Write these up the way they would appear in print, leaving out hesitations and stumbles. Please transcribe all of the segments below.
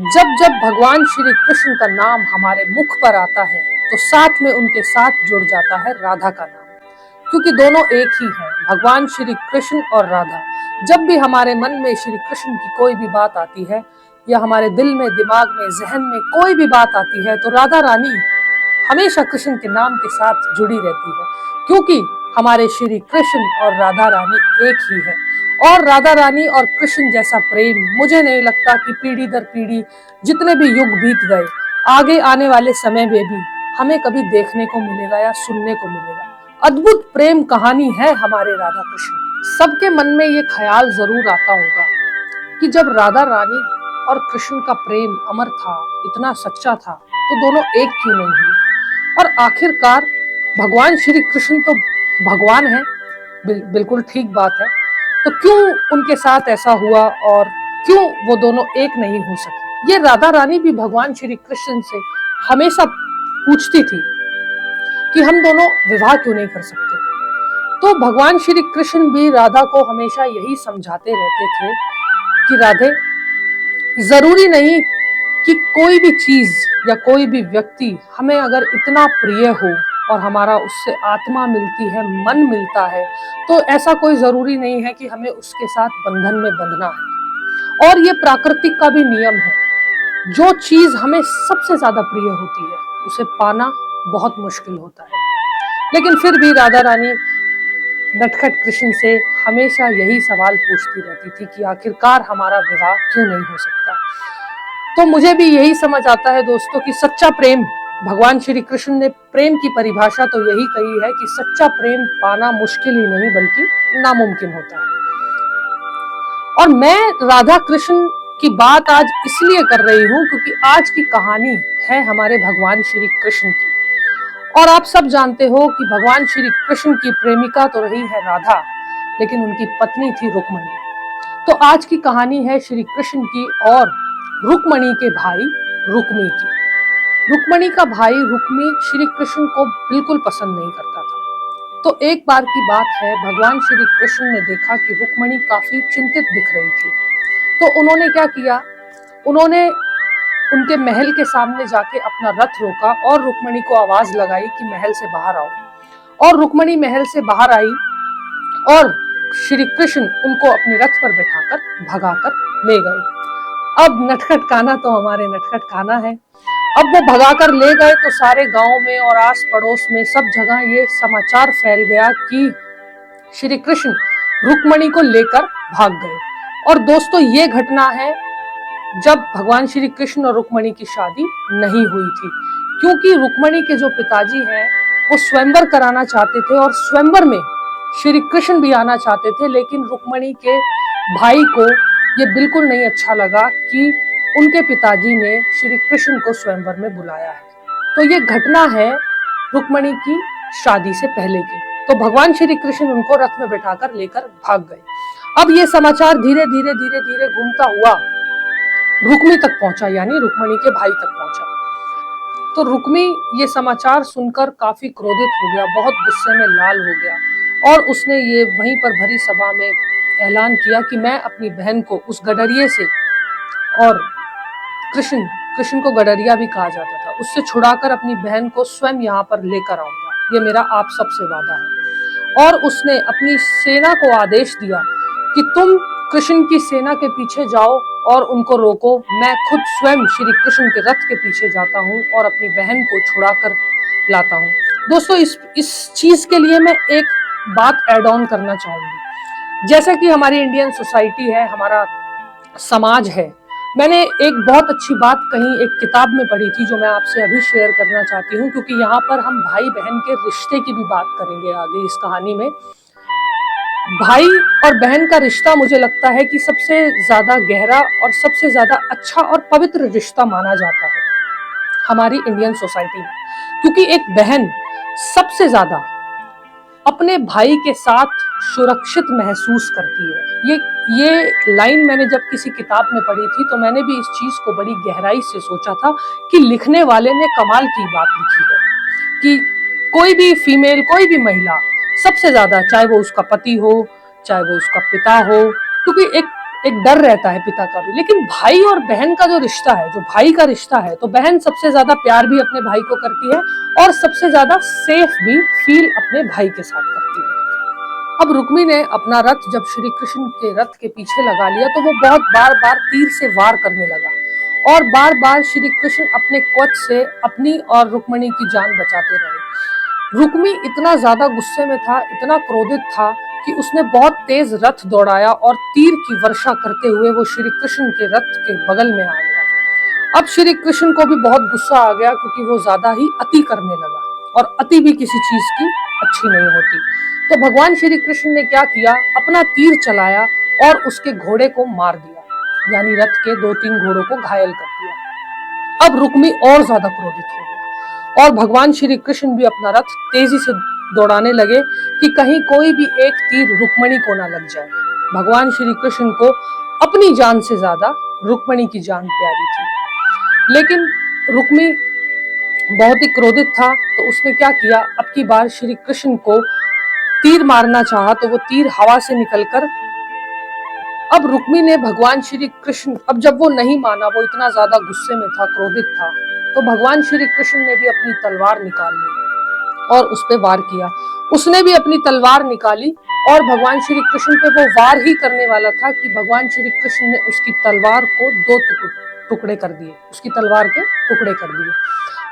जब जब भगवान श्री कृष्ण का नाम हमारे मुख पर आता है तो साथ में उनके साथ जुड़ जाता है राधा का नाम, क्योंकि दोनों एक ही हैं, भगवान श्री कृष्ण और राधा। जब भी हमारे मन में श्री कृष्ण की कोई भी बात आती है या हमारे दिल में, दिमाग में, जहन में कोई भी बात आती है तो राधा रानी हमेशा कृष्ण के नाम के साथ जुड़ी रहती है, क्योंकि हमारे श्री कृष्ण और राधा रानी एक ही है। और राधा रानी और कृष्ण जैसा प्रेम मुझे नहीं लगता कि पीढ़ी दर पीढ़ी जितने भी युग बीत गए, आगे आने वाले समय में भी हमें कभी देखने को मिलेगा या सुनने को मिलेगा। अद्भुत प्रेम कहानी है हमारे राधा कृष्ण। सबके मन में ये ख्याल जरूर आता होगा कि जब राधा रानी और कृष्ण का प्रेम अमर था, इतना सच्चा था, तो दोनों एक क्यों नहीं हुए। और आखिरकार भगवान श्री कृष्ण तो भगवान है, बिल्कुल ठीक बात है, तो क्यों उनके साथ ऐसा हुआ और क्यों वो दोनों एक नहीं हो सके। ये राधा रानी भी भगवान श्री कृष्ण से हमेशा पूछती थी कि हम दोनों विवाह क्यों नहीं कर सकते। तो भगवान श्री कृष्ण भी राधा को हमेशा यही समझाते रहते थे कि राधे, जरूरी नहीं कि कोई भी चीज या कोई भी व्यक्ति हमें अगर इतना प्रिय हो और हमारा उससे आत्मा मिलती है, मन मिलता है, तो ऐसा कोई जरूरी नहीं है कि हमें उसके साथ बंधन में बंधना है। और ये प्राकृतिक का भी नियम है, जो चीज हमें सबसे ज्यादा प्रिय होती है उसे पाना बहुत मुश्किल होता है। लेकिन फिर भी राधा रानी नटखट कृष्ण से हमेशा यही सवाल पूछती रहती थी कि आखिरकार हमारा विवाह क्यों नहीं हो सकता। तो मुझे भी यही समझ आता है दोस्तों कि सच्चा प्रेम, भगवान श्री कृष्ण ने प्रेम की परिभाषा तो यही कही है कि सच्चा प्रेम पाना मुश्किल ही नहीं बल्कि नामुमकिन होता है। और मैं राधा कृष्ण की बात आज इसलिए कर रही हूं क्योंकि आज की कहानी है हमारे भगवान श्री कृष्ण की। और आप सब जानते हो कि भगवान श्री कृष्ण की प्रेमिका तो रही है राधा, लेकिन उनकी पत्नी थी रुक्मणी। तो आज की कहानी है श्री कृष्ण की और रुक्मणी के भाई रुक्मी की। रुक्मणी का भाई रुक्मी श्री कृष्ण को बिल्कुल पसंद नहीं करता था। तो एक बार की बात है, भगवान श्री कृष्ण ने देखा कि रुक्मणी काफी चिंतित दिख रही थी। तो उन्होंने क्या किया, उन्होंने उनके महल के सामने जाके अपना रथ रोका और रुक्मणी को आवाज लगाई कि महल से बाहर आओ। और रुक्मणी महल से बाहर आई और श्री कृष्ण उनको अपने रथ पर बैठाकर भगाकर ले गए। अब नटखट कान्हा तो हमारे नटखट कान्हा है। अब वो भगाकर ले गए तो सारे गांव में और आस पड़ोस में सब जगह ये समाचार फैल गया कि श्री कृष्ण रुक्मणी को लेकर भाग गए। और दोस्तों, ये घटना है जब भगवान श्री कृष्ण और रुक्मणी की शादी नहीं हुई थी, क्योंकि रुक्मणी के जो पिताजी हैं वो स्वयंवर कराना चाहते थे और स्वयंवर में श्री कृष्ण भी आना चाहते थे, लेकिन रुक्मणी के भाई को ये बिल्कुल नहीं अच्छा लगा कि उनके पिताजी ने श्री कृष्ण को स्वयंवर में बुलाया है। तो ये घटना है रुक्मणी की शादी से पहले की। तो भगवान श्री कृष्ण उनको रथ में बैठाकर लेकर भाग गए। अब ये समाचार धीरे धीरे धीरे धीरे घूमता हुआ रुक्मी तक पहुंचा, यानी रुक्मणी के भाई तक पहुंचा। तो रुक्मी ये समाचार सुनकर काफी क्रोधित हो गया, बहुत गुस्से में लाल हो गया और उसने ये वहीं पर भरी सभा में ऐलान किया कि मैं अपनी बहन को उस गडरिये से, और कृष्ण कृष्ण को गडरिया भी कहा जाता था, उससे छुड़ाकर अपनी बहन को स्वयं यहाँ पर लेकर आऊंगा, ये मेरा आप सबसे वादा है। और उसने अपनी सेना को आदेश दिया कि तुम कृष्ण की सेना के पीछे जाओ और उनको रोको, मैं खुद स्वयं श्री कृष्ण के रथ के पीछे जाता हूँ और अपनी बहन को छुड़ाकर लाता हूँ। दोस्तों, इस चीज के लिए मैं एक बात ऐड ऑन करना चाहूंगी। जैसे कि हमारी इंडियन सोसाइटी है, हमारा समाज है, मैंने एक बहुत अच्छी बात कहीं एक किताब में पढ़ी थी जो मैं आपसे अभी शेयर करना चाहती हूँ, क्योंकि यहाँ पर हम भाई बहन के रिश्ते की भी बात करेंगे आगे इस कहानी में। भाई और बहन का रिश्ता मुझे लगता है कि सबसे ज्यादा गहरा और सबसे ज्यादा अच्छा और पवित्र रिश्ता माना जाता है हमारी इंडियन सोसाइटी में, क्योंकि एक बहन सबसे ज्यादा अपने भाई के साथ सुरक्षित महसूस करती है। ये लाइन मैंने जब किसी किताब में पढ़ी थी तो मैंने भी इस चीज को बड़ी गहराई से सोचा था कि लिखने वाले ने कमाल की बात लिखी है कि कोई भी फीमेल, कोई भी महिला सबसे ज्यादा, चाहे वो उसका पति हो, चाहे वो उसका पिता हो, क्योंकि एक एक डर रहता है पिता का भी। लेकिन भाई और बहन का जो रिश्ता है, जो भाई का रिश्ता है, तो बहन सबसे ज्यादा प्यार भी अपने भाई को करती है और सबसे ज्यादा सेफ भी फील अपने भाई के साथ करती है। अब रुक्मी ने अपना रथ जब श्री कृष्ण के रथ के पीछे लगा लिया तो वो बहुत बार बार तीर से वार करने लगा और बार बार श्री कृष्ण अपने कवच से अपनी और रुक्मिणी की जान बचाते रहे। रुक्मी इतना ज्यादा गुस्से में था, इतना क्रोधित था कि उसने बहुत तेज रथ दौड़ाया और तीर की वर्षा करते हुए वो श्री कृष्ण के रथ के बगल में आ गया। अब श्री कृष्ण को भी बहुत गुस्सा आ गया क्योंकि वो ज्यादा ही अति करने लगा और अति भी किसी चीज की अच्छी नहीं होती। तो भगवान श्री कृष्ण ने क्या किया, अपना तीर चलाया और उसके घोड़े को मार दिया, यानी रथ के 2-3 घोड़ों को घायल कर दिया। अब रुक्मी और ज्यादा क्रोधित हो गया और भगवान श्री कृष्ण भी अपना रथ तेजी से दौड़ाने लगे कि कहीं कोई भी एक तीर रुक्मिणी को ना लग जाए। भगवान श्री कृष्ण को अपनी जान से ज्यादा रुक्मिणी की जान प्यारी थी। लेकिन रुक्मी बहुत ही क्रोधित था तो उसने क्या किया, अब की बार श्री कृष्ण को तीर मारना चाहा तो वो तीर हवा से निकलकर, अब रुक्मी ने भगवान श्री कृष्ण, अब जब वो नहीं माना, वो इतना ज्यादा गुस्से में था, क्रोधित था, तो भगवान श्री कृष्ण ने भी अपनी तलवार निकाल ली और उस पे वार किया। उसने भी अपनी तलवार निकाली और भगवान श्री कृष्ण पे वो वार ही करने वाला था कि भगवान श्री कृष्ण ने उसकी तलवार को 2 टुकड़े कर दिए, उसकी तलवार के टुकड़े कर दिए।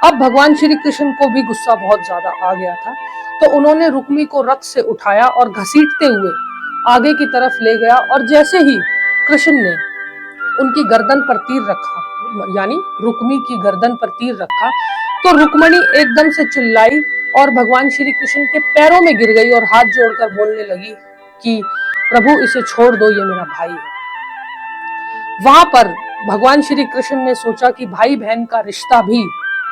अब भगवान श्री कृष्ण को भी गुस्सा बहुत ज्यादा आ गया था तो उन्होंने रुक्मी को रथ से उठाया और घसीटते हुए आगे की तरफ ले गया और जैसे ही कृष्ण ने उनकी गर्दन पर तीर रखा, यानी रुक्मी की गर्दन पर तीर रखा, तो रुक्मिणी एकदम से चिल्लाई और भगवान श्री कृष्ण के पैरों में गिर गई और हाथ जोड़कर बोलने लगी कि प्रभु इसे छोड़ दो, ये मेरा भाई है। वहां पर भगवान श्री कृष्ण ने सोचा कि भाई बहन का रिश्ता भी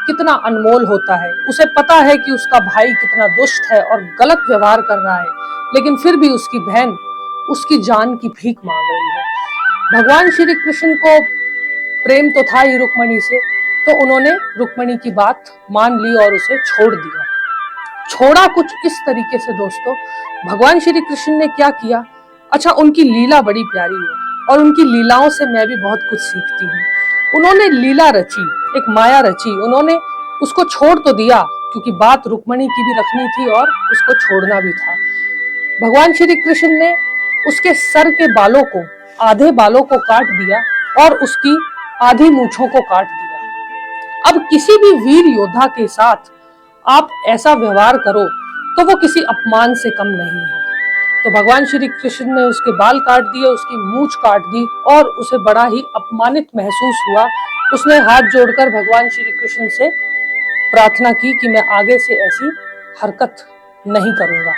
कितना अनमोल होता है। उसे पता है कि उसका भाई कितना दुष्ट है और गलत व्यवहार कर रहा है, लेकिन फिर भी उसकी बहन उसकी जान की भीख मांग रही है। भगवान श्री कृष्ण को प्रेम तो था ही रुक्मिणी से, तो उन्होंने रुक्मिणी की बात मान ली और उसे छोड़ दिया। छोड़ा कुछ इस तरीके से दोस्तों, भगवान श्री कृष्ण ने क्या किया, अच्छा उनकी लीला बड़ी प्यारी है और उनकी लीलाओं से मैं भी बहुत कुछ सीखती हूँ। उन्होंने लीला रची, एक माया रची, उन्होंने उसको छोड़ तो दिया क्योंकि बात रुक्मिणी की भी रखनी थी और उसको छोड़ना भी था। भगवान श्री कृष्ण ने उसके सर के बालों को, आधे बालों को काट दिया और उसकी आधी मूंछों को काट दिया। अब किसी भी वीर योद्धा के साथ आप ऐसा व्यवहार करो तो वो किसी अपमान से कम नहीं है। तो भगवान श्री कृष्ण ने उसके बाल काट दिए, उसकी मूंछ काट दी और उसे बड़ा ही अपमानित महसूस हुआ। उसने हाथ जोड़कर भगवान श्री कृष्ण से प्रार्थना की कि मैं आगे से ऐसी हरकत नहीं करूंगा,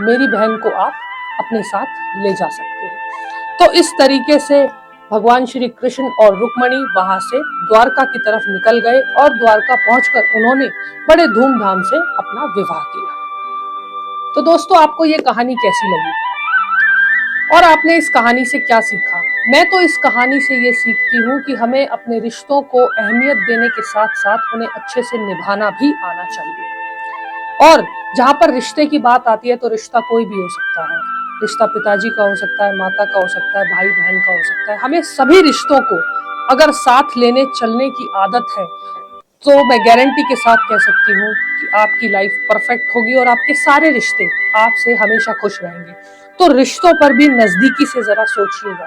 मेरी बहन को आप अपने साथ ले जा सकते हैं। तो इस तरीके से भगवान श्री कृष्ण और रुक्मिणी वहां से द्वारका की तरफ निकल गए और द्वारका पहुंचकर उन्होंने बड़े धूमधाम से अपना विवाह किया। तो दोस्तों, आपको ये कहानी कैसी लगी और आपने इस कहानी से क्या सीखा? मैं तो इस कहानी से ये सीखती हूँ कि हमें अपने रिश्तों को अहमियत देने के साथ साथ उन्हें अच्छे से निभाना भी आना चाहिए। और जहाँ पर रिश्ते की बात आती है तो रिश्ता कोई भी हो सकता है, रिश्ता पिताजी का हो सकता है, माता का हो सकता है, भाई बहन का हो सकता है। हमें सभी रिश्तों को अगर साथ लेने चलने की आदत है तो मैं गारंटी के साथ कह सकती हूँ कि आपकी लाइफ परफेक्ट होगी और आपके सारे रिश्ते आपसे हमेशा खुश रहेंगे। तो रिश्तों पर भी नजदीकी से जरा सोचिएगा,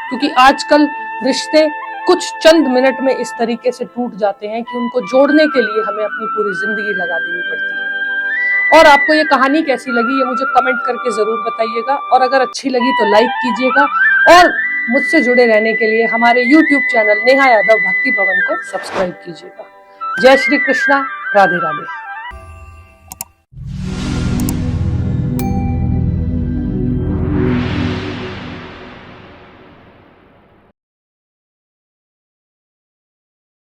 क्योंकि आजकल रिश्ते कुछ चंद मिनट में इस तरीके से टूट जाते हैं कि उनको जोड़ने के लिए हमें अपनी पूरी जिंदगी लगा देनी पड़ती है। और आपको ये कहानी कैसी लगी ये मुझे कमेंट करके जरूर बताइएगा और अगर अच्छी लगी तो लाइक कीजिएगा और मुझसे जुड़े रहने के लिए हमारे YouTube चैनल नेहा यादव भक्ति भवन को सब्सक्राइब कीजिएगा। जय श्री कृष्णा, राधे राधे।